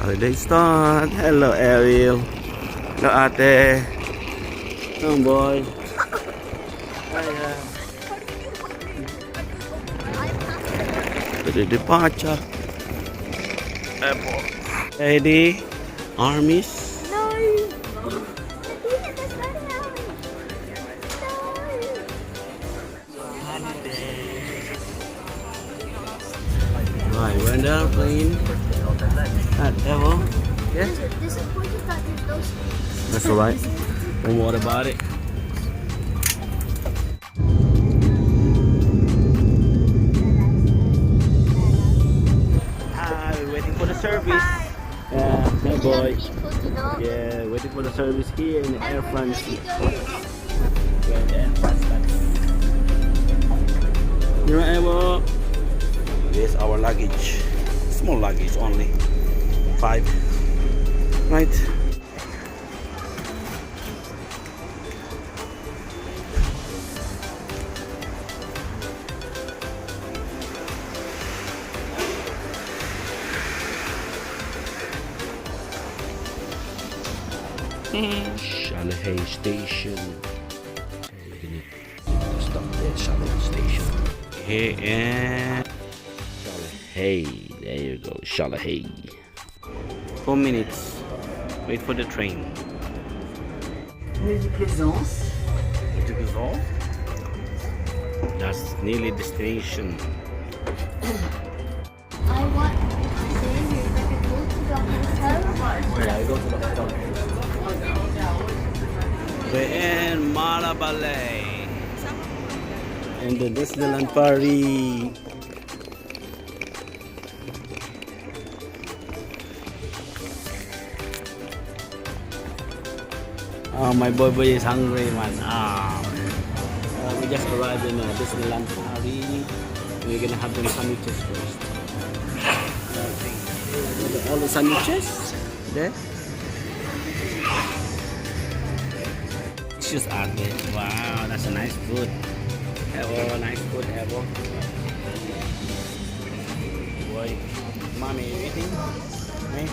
Holiday start. Hello, Ariel. Hello, ate. Oh, boy. Hiya. To the departure. Airport. Ready? Armies. No. Right, we're in the airplane. At Evo. Yes? This is what you thought those. That's alright. Don't worry about it. We're waiting for the service. Yeah, my boy. Yeah, waiting for the service here in the Air France. Yeah, the Air France. You know, Evo? This is our luggage. Small luggage only. 5. Right. Shanghai Station. Okay, we need to stop there. Shanghai Station. Here and Shanghai. There you go. Shanghai. 4 minutes. Wait for the train. Plaisance. That's nearly destination. I want to say you're gonna go to the hotel. Yeah, I go to the hotel. We're in Marabale. In the Disneyland Paris. Oh, my boy is hungry, man. We just arrived in Disneyland Paris. We're gonna have them sandwiches first. All the sandwiches there. Just out there. Wow, that's a nice food. Evo, nice food, Evo. Boy, mommy, you eating? Me?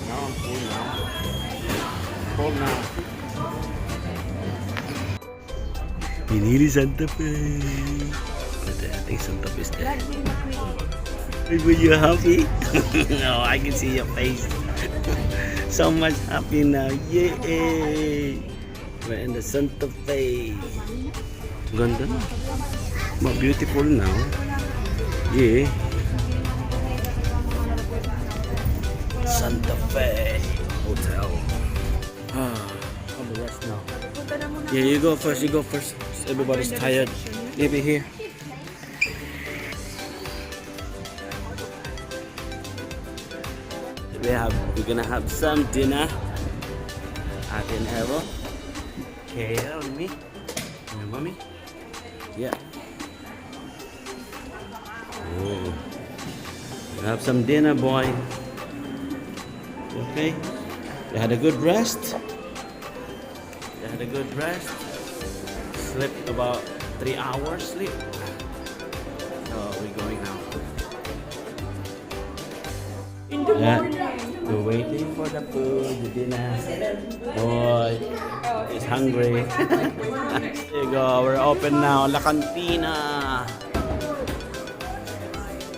Now I'm full now. Full now. Pinili Santa Fe. I think Santa Fe is there. Were you happy? No, I can see your face. So much happy now. Yay! We're in the Santa Fe. Ganda na. More beautiful now. Yeah. Santa Fe Hotel. How the rest now? Yeah, you go first. You go first. Everybody's tired. Maybe here. We're gonna have some dinner at an Evo. Okay, with me. Your mommy? Yeah. Oh. We'll have some dinner, boy. Okay. You had a good rest. Slept about 3 hours sleep. So we're going now. Yeah. We're waiting for the food, the dinner. Boy, he's hungry. There you go. We're open now. La Cantina.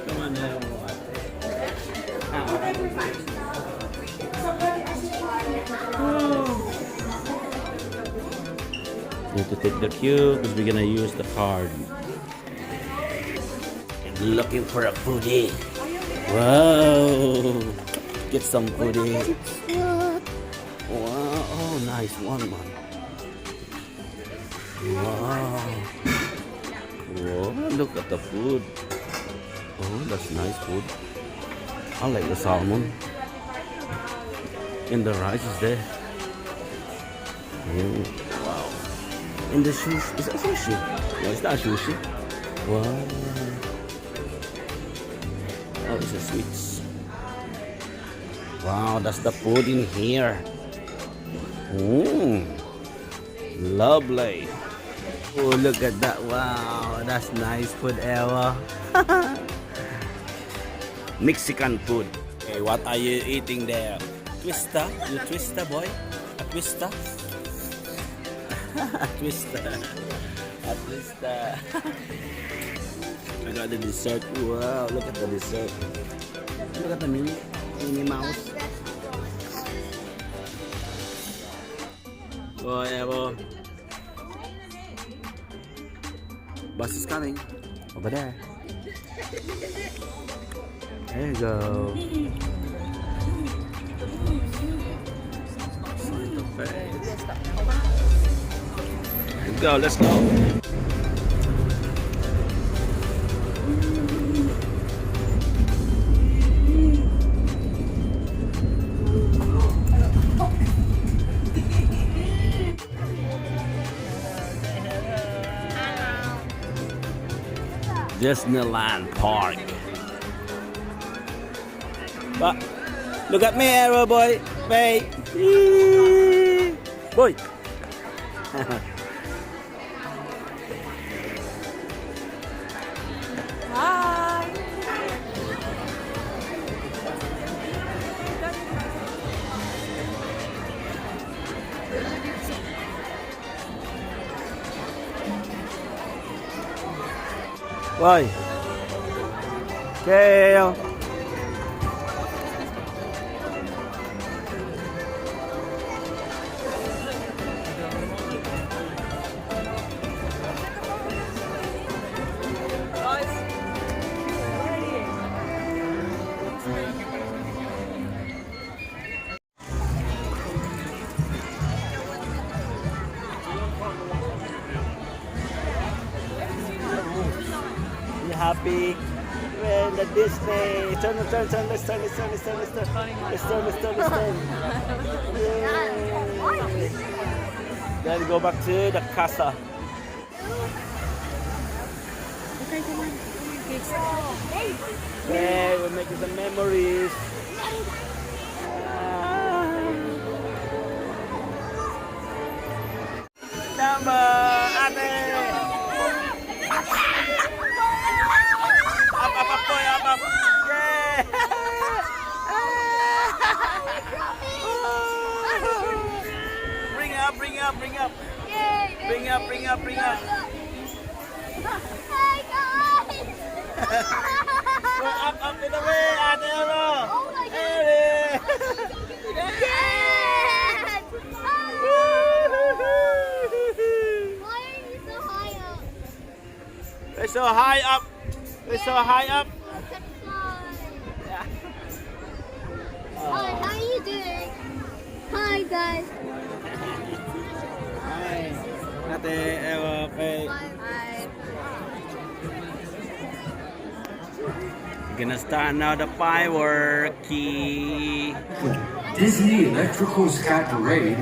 Come on there. Need to take the queue because we're gonna use the card. And looking for a foodie. Wow! Get some foodie. Wow! Oh, nice one, man. Wow! Whoa! Look at the food. Oh, that's nice food. I like the salmon. And the rice is there. Wow! And the sushi. Is that sushi? No, it's not sushi. Wow! Oh, it's the sweets. Wow, that's the food in here. Lovely. Oh, look at that. Wow, that's nice food, Eva. Mexican food. Okay, what are you eating there? Twister? You twister, boy? A twister? A twister. A twister. I got the dessert. Wow, look at the dessert. Look at the Minnie Mouse. Oh, yeah, boy. Bus is coming. Over there. There you go. Let's go, let's go. Disneyland Park. But look at me, arrow boy. Hey. Boy. Hi. Boy. Kale. You happy? We're in the Disney. Turn. Let's turn. Let's turn. Yay. Then go back to the casa. Hey, we're making some memories. Number, ate. Up, boy, up. Yeah. Bring up. Bring up. Hi guys. Go up in the way, ate. Oh my God. Hey. Why are you so high up? We're so high up. Yeah. Hi, how are you doing? Hi guys. Hi. Ate, okay. Hi. We're gonna start now the fireworks. Disney Electrical Sky Parade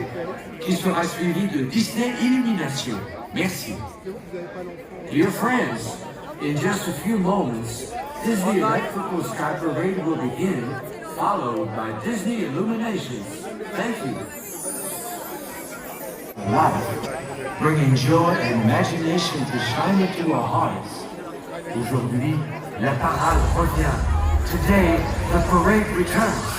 qui sera suivi de Disney Illumination. Merci. Dear friends, in just a few moments, Disney Electrical Sky Parade will begin, followed by Disney Illuminations. Thank you. Life, bringing joy and imagination to shine into our hearts. Aujourd'hui, la parade revient. Today, the parade returns.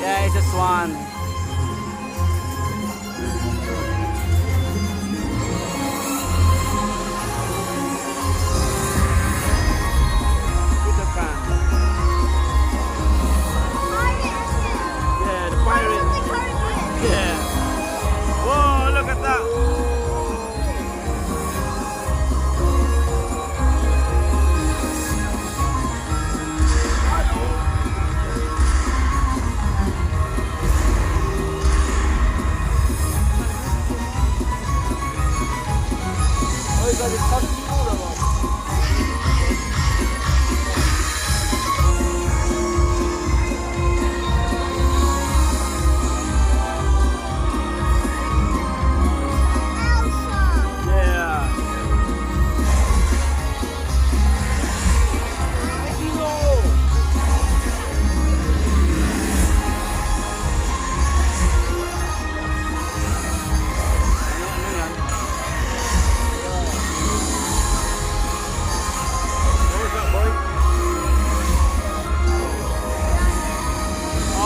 Yeah, it's a swan. Peter Pan. Yeah, the pirate. Yeah. Whoa, look at that.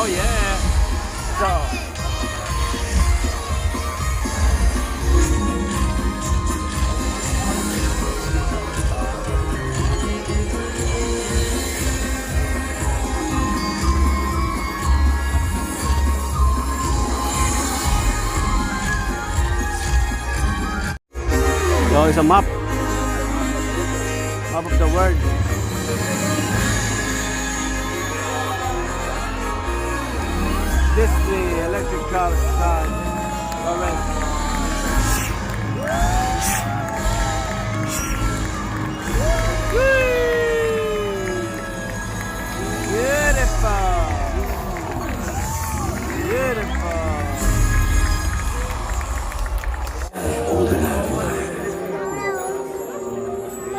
Oh yeah. So it's a map. Map of the world. Disney electric cars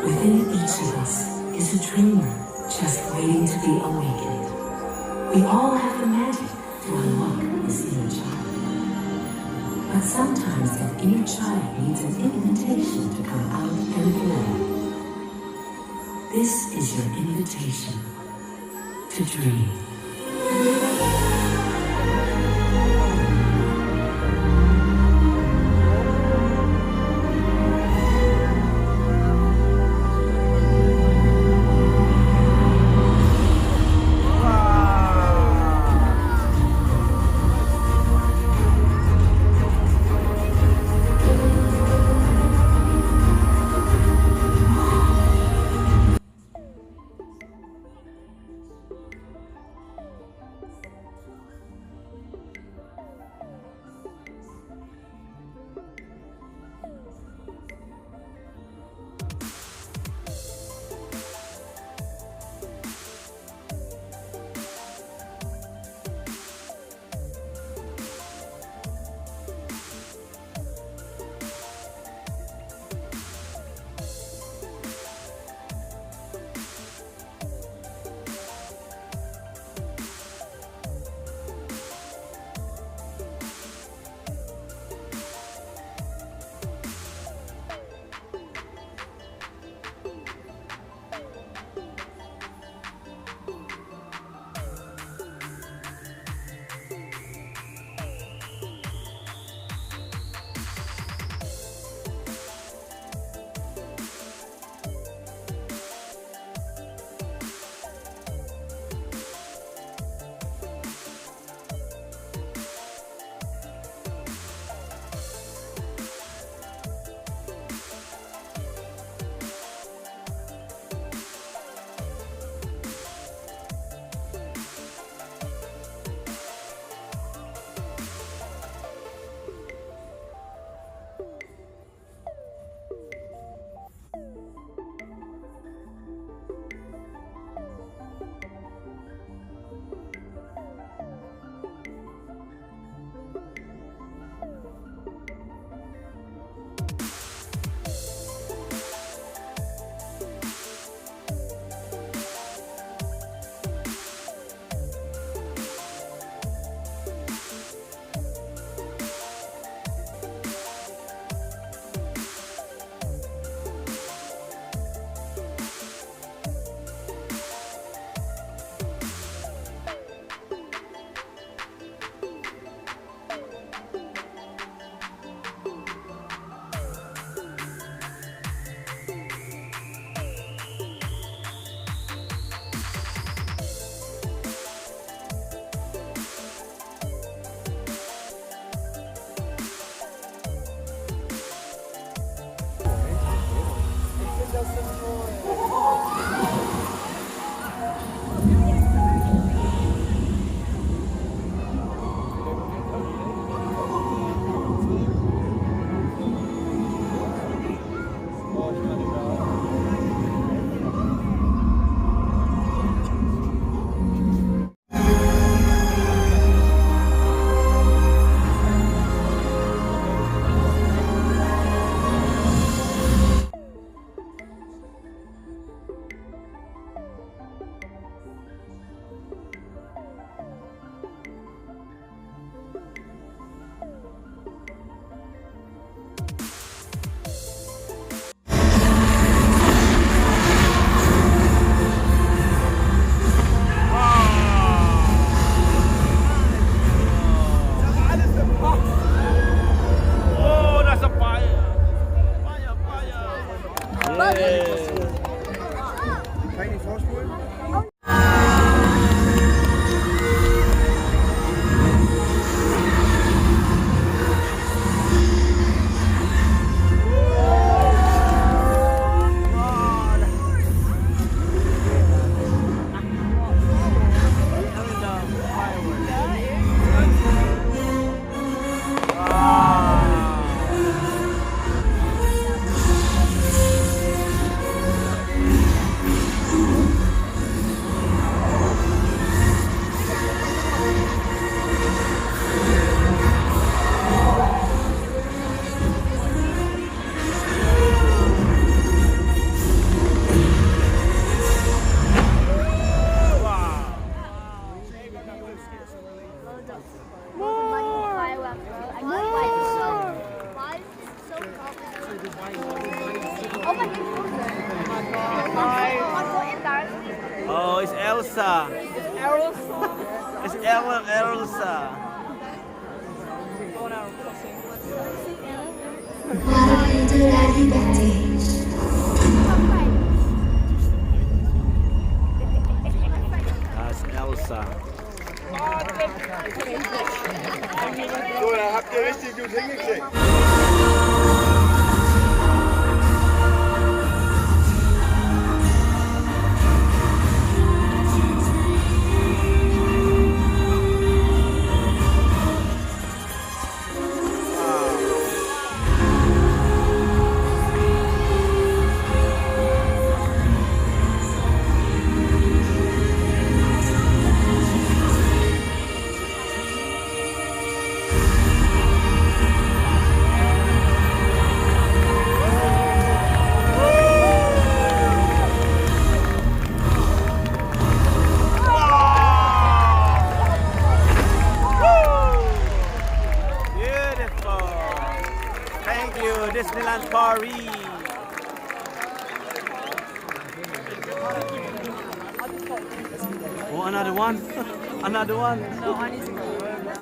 Within each of us is a dreamer just waiting to be awakened. We all have the magic to unlock this inner child. But sometimes that inner child needs an invitation to come out and play. This is your invitation to dream. Fireworks, bro. I know why it's so complicated. Oh my goodness. Oh, it's Elsa. It's Elsa. de la liberté. That's Elsa. So, da habt ihr richtig gut hingekriegt. Thank you, Disneyland Paris. Oh, another one. Another one. No, I need to go.